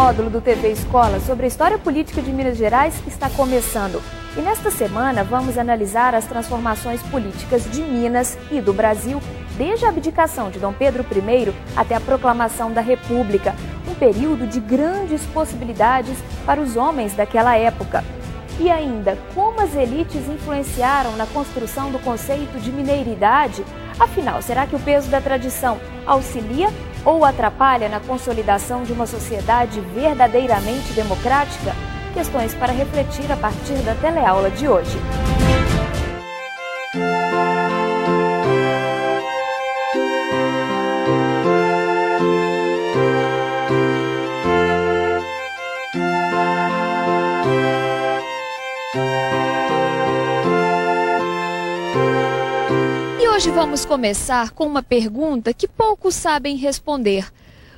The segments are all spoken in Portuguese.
módulo do TV Escola sobre a história política de Minas Gerais está começando. E nesta semana vamos analisar as transformações políticas de Minas e do Brasil desde a abdicação de Dom Pedro I até a proclamação da República, um período de grandes possibilidades para os homens daquela época. E ainda, como as elites influenciaram na construção do conceito de mineiridade? Afinal, será que o peso da tradição auxilia ou atrapalha na consolidação de uma sociedade verdadeiramente democrática? Questões para refletir a partir da teleaula de hoje. Hoje vamos começar com uma pergunta que poucos sabem responder.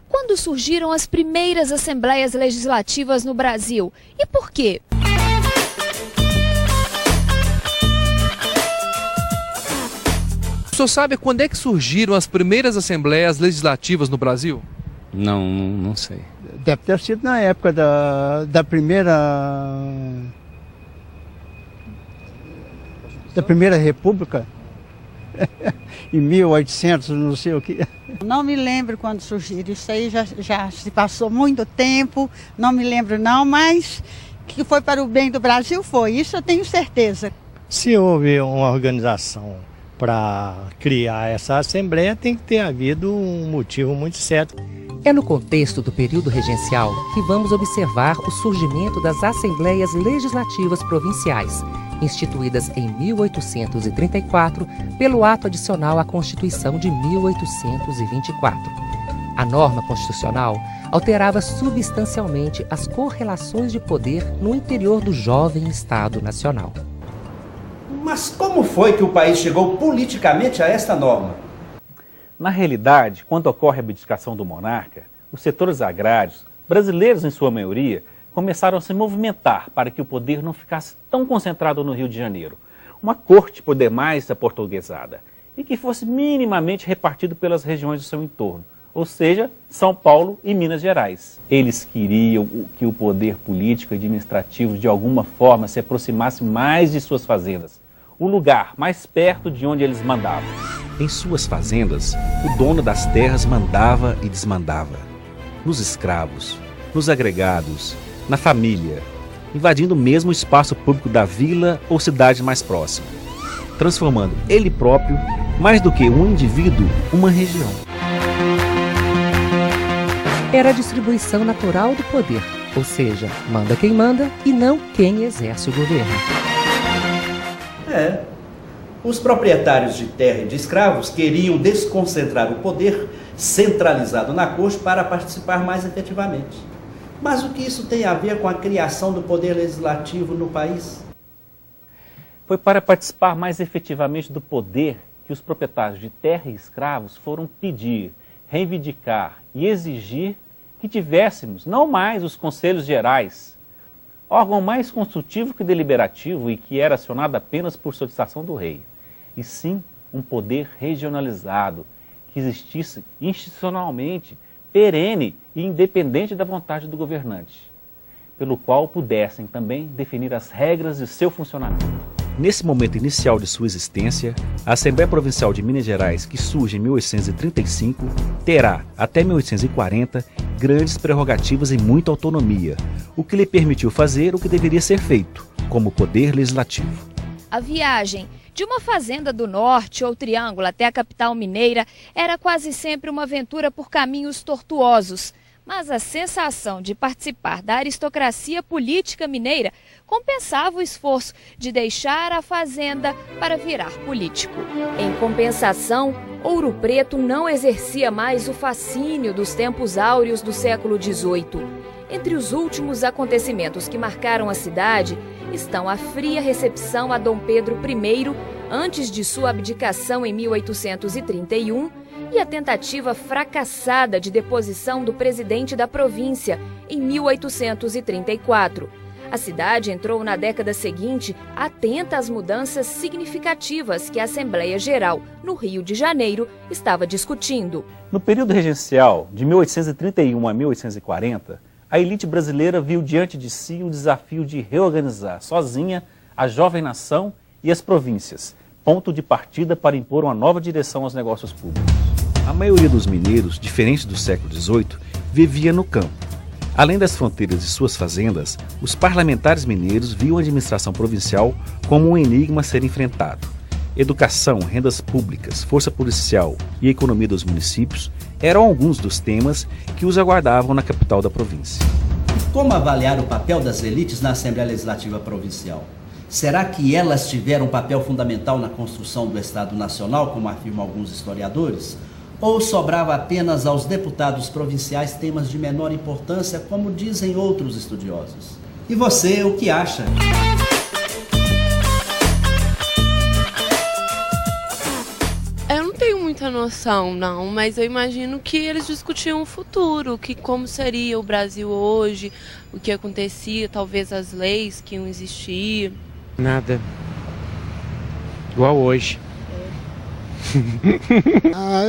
Quando surgiram as primeiras assembleias legislativas no Brasil? E por quê? O senhor sabe quando é que surgiram as primeiras assembleias legislativas no Brasil? Não sei. Deve ter sido na época da primeira República. Em 1800, não sei o que. Não me lembro quando surgiram, isso aí já se passou muito tempo, não me lembro não, mas que foi para o bem do Brasil foi, isso eu tenho certeza. Se houve uma organização para criar essa Assembleia, tem que ter havido um motivo muito certo. É no contexto do período regencial que vamos observar o surgimento das Assembleias Legislativas Provinciais, instituídas em 1834 pelo ato adicional à Constituição de 1824. A norma constitucional alterava substancialmente as correlações de poder no interior do jovem Estado Nacional. Mas como foi que o país chegou politicamente a esta norma? Na realidade, quando ocorre a abdicação do monarca, os setores agrários, brasileiros em sua maioria, começaram a se movimentar para que o poder não ficasse tão concentrado no Rio de Janeiro, uma corte por demais aportuguesada, e que fosse minimamente repartido pelas regiões do seu entorno, ou seja, São Paulo e Minas Gerais. Eles queriam que o poder político e administrativo de alguma forma se aproximasse mais de suas fazendas, o lugar mais perto de onde eles mandavam. Em suas fazendas, o dono das terras mandava e desmandava, nos escravos, nos agregados, na família, invadindo mesmo o espaço público da vila ou cidade mais próxima, transformando ele próprio, mais do que um indivíduo, uma região. Era a distribuição natural do poder, ou seja, manda quem manda e não quem exerce o governo. Os proprietários de terra e de escravos queriam desconcentrar o poder centralizado na corte para participar mais efetivamente. Mas o que isso tem a ver com a criação do poder legislativo no país? Foi para participar mais efetivamente do poder que os proprietários de terra e escravos foram pedir, reivindicar e exigir que tivéssemos não mais os conselhos gerais, órgão mais consultivo que deliberativo e que era acionado apenas por solicitação do rei, e sim um poder regionalizado, que existisse institucionalmente, perene e independente da vontade do governante, pelo qual pudessem também definir as regras de seu funcionamento. Nesse momento inicial de sua existência, a Assembleia Provincial de Minas Gerais, que surge em 1835, terá, até 1840, grandes prerrogativas e muita autonomia, o que lhe permitiu fazer o que deveria ser feito, como poder legislativo. A viagem de uma fazenda do norte ou triângulo até a capital mineira era quase sempre uma aventura por caminhos tortuosos. Mas a sensação de participar da aristocracia política mineira compensava o esforço de deixar a fazenda para virar político. Em compensação, Ouro Preto não exercia mais o fascínio dos tempos áureos do século XVIII. Entre os últimos acontecimentos que marcaram a cidade estão a fria recepção a Dom Pedro I, antes de sua abdicação em 1831, e a tentativa fracassada de deposição do presidente da província em 1834. A cidade entrou na década seguinte atenta às mudanças significativas que a Assembleia Geral, no Rio de Janeiro, estava discutindo. No período regencial, de 1831 a 1840, a elite brasileira viu diante de si o desafio de reorganizar sozinha a jovem nação e as províncias, ponto de partida para impor uma nova direção aos negócios públicos. A maioria dos mineiros, diferente do século XVIII, vivia no campo. Além das fronteiras de suas fazendas, os parlamentares mineiros viam a administração provincial como um enigma a ser enfrentado. Educação, rendas públicas, força policial e economia dos municípios eram alguns dos temas que os aguardavam na capital da província. Como avaliar o papel das elites na Assembleia Legislativa Provincial? Será que elas tiveram um papel fundamental na construção do Estado Nacional, como afirmam alguns historiadores? Ou sobrava apenas aos deputados provinciais temas de menor importância, como dizem outros estudiosos? E você, o que acha? Eu não tenho muita noção, não, mas eu imagino que eles discutiam o futuro, que como seria o Brasil hoje, o que acontecia, talvez as leis que iam existir. Nada. Igual hoje. A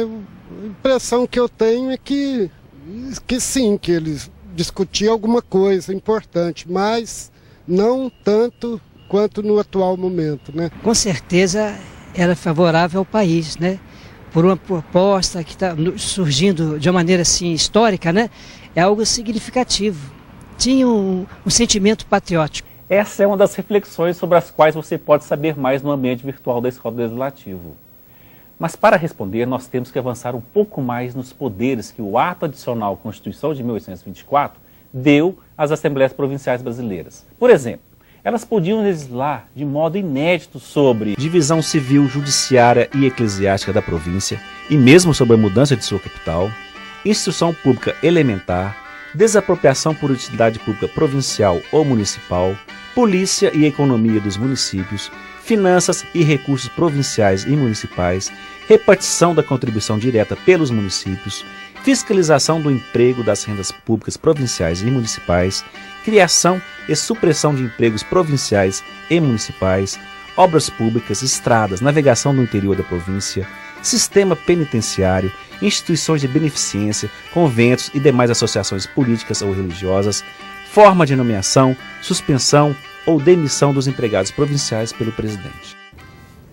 impressão que eu tenho é que sim, que eles discutiam alguma coisa importante, mas não tanto quanto no atual momento, né? Com certeza era favorável ao país, né? Por uma proposta que está surgindo de uma maneira assim histórica, né? É algo significativo. Tinha um sentimento patriótico. Essa é uma das reflexões sobre as quais você pode saber mais no ambiente virtual da Escola do Legislativo. Mas para responder, nós temos que avançar um pouco mais nos poderes que o ato adicional à Constituição de 1824 deu às Assembleias Provinciais Brasileiras. Por exemplo, elas podiam legislar de modo inédito sobre divisão civil, judiciária e eclesiástica da província e mesmo sobre a mudança de sua capital, instrução pública elementar, desapropriação por utilidade pública provincial ou municipal, polícia e economia dos municípios, finanças e recursos provinciais e municipais, repartição da contribuição direta pelos municípios, fiscalização do emprego das rendas públicas provinciais e municipais, criação e supressão de empregos provinciais e municipais, obras públicas, estradas, navegação no interior da província, sistema penitenciário, instituições de beneficência, conventos e demais associações políticas ou religiosas, forma de nomeação, suspensão ou demissão dos empregados provinciais pelo presidente.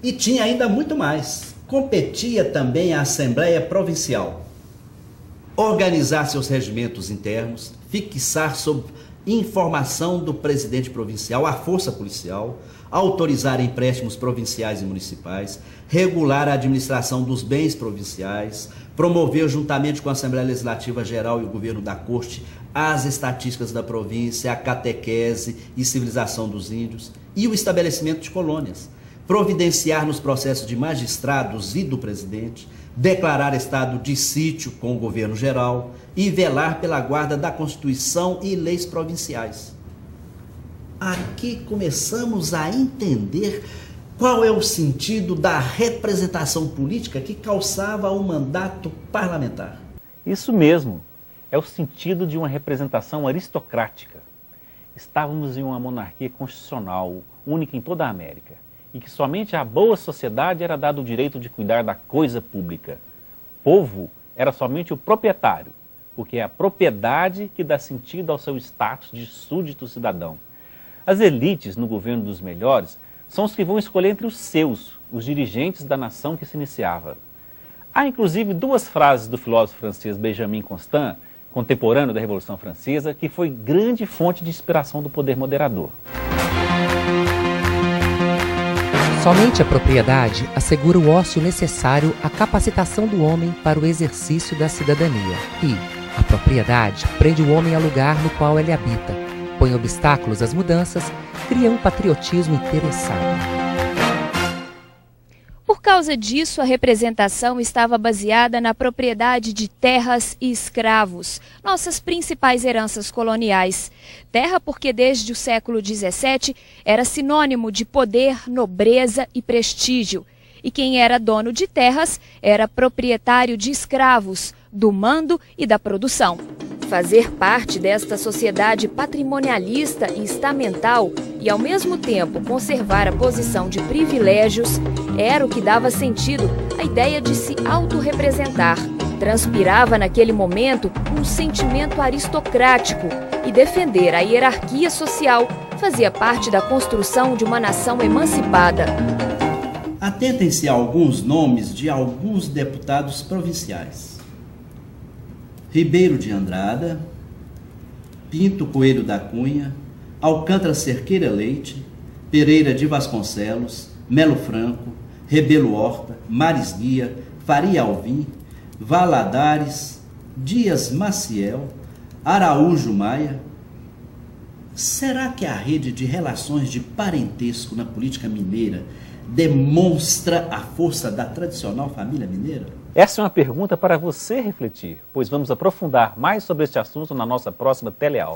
E tinha ainda muito mais. Competia também à Assembleia Provincial organizar seus regimentos internos, fixar sob informação do presidente provincial a força policial, autorizar empréstimos provinciais e municipais, regular a administração dos bens provinciais, promover, juntamente com a Assembleia Legislativa Geral e o governo da Corte, as estatísticas da província, a catequese e civilização dos índios e o estabelecimento de colônias, providenciar nos processos de magistrados e do presidente, declarar estado de sítio com o governo geral e velar pela guarda da Constituição e leis provinciais. Aqui começamos a entender qual é o sentido da representação política que calçava o mandato parlamentar. Isso mesmo, é o sentido de uma representação aristocrática. Estávamos em uma monarquia constitucional, única em toda a América, e que somente à boa sociedade era dado o direito de cuidar da coisa pública. O povo era somente o proprietário, porque é a propriedade que dá sentido ao seu status de súdito cidadão. As elites no governo dos melhores são os que vão escolher entre os seus, os dirigentes da nação que se iniciava. Há inclusive duas frases do filósofo francês Benjamin Constant, contemporâneo da Revolução Francesa, que foi grande fonte de inspiração do poder moderador. Somente a propriedade assegura o ócio necessário à capacitação do homem para o exercício da cidadania. E a propriedade prende o homem ao lugar no qual ele habita, põe obstáculos às mudanças, cria um patriotismo interessado. Por causa disso, a representação estava baseada na propriedade de terras e escravos, nossas principais heranças coloniais. Terra porque desde o século XVII era sinônimo de poder, nobreza e prestígio. E quem era dono de terras era proprietário de escravos, do mando e da produção. Fazer parte desta sociedade patrimonialista e estamental e, ao mesmo tempo, conservar a posição de privilégios era o que dava sentido à ideia de se autorrepresentar. Transpirava naquele momento um sentimento aristocrático e defender a hierarquia social fazia parte da construção de uma nação emancipada. Atentem-se a alguns nomes de alguns deputados provinciais: Ribeiro de Andrada, Pinto Coelho da Cunha, Alcântara Cerqueira Leite, Pereira de Vasconcelos, Melo Franco, Rebelo Horta, Maris Guia, Faria Alvim, Valadares, Dias Maciel, Araújo Maia. Será que a rede de relações de parentesco na política mineira demonstra a força da tradicional família mineira? Essa é uma pergunta para você refletir, pois vamos aprofundar mais sobre este assunto na nossa próxima teleaula.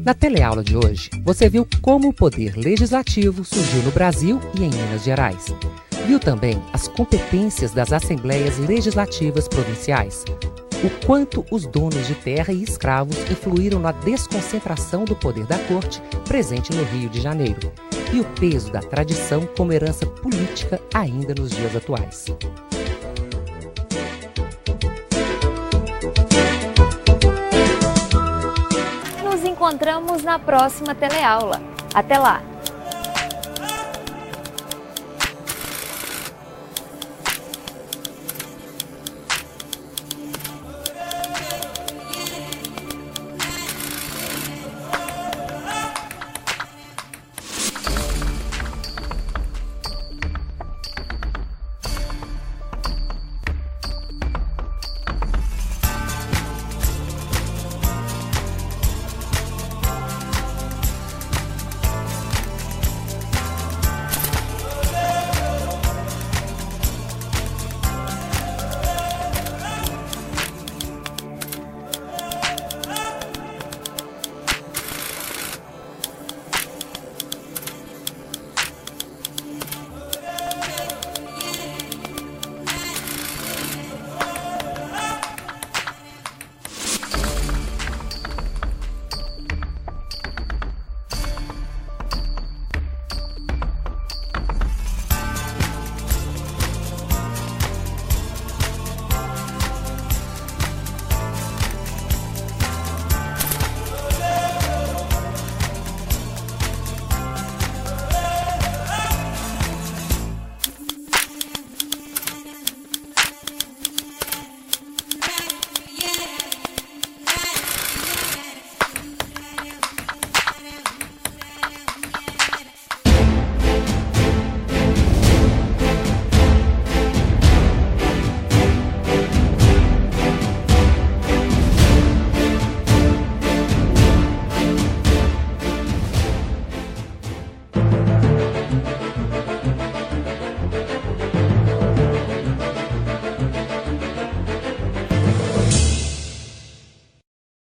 Na teleaula de hoje, você viu como o poder legislativo surgiu no Brasil e em Minas Gerais. Viu também as competências das assembleias legislativas provinciais, o quanto os donos de terra e escravos influíram na desconcentração do poder da corte presente no Rio de Janeiro, e o peso da tradição como herança política ainda nos dias atuais. Nos encontramos na próxima teleaula. Até lá!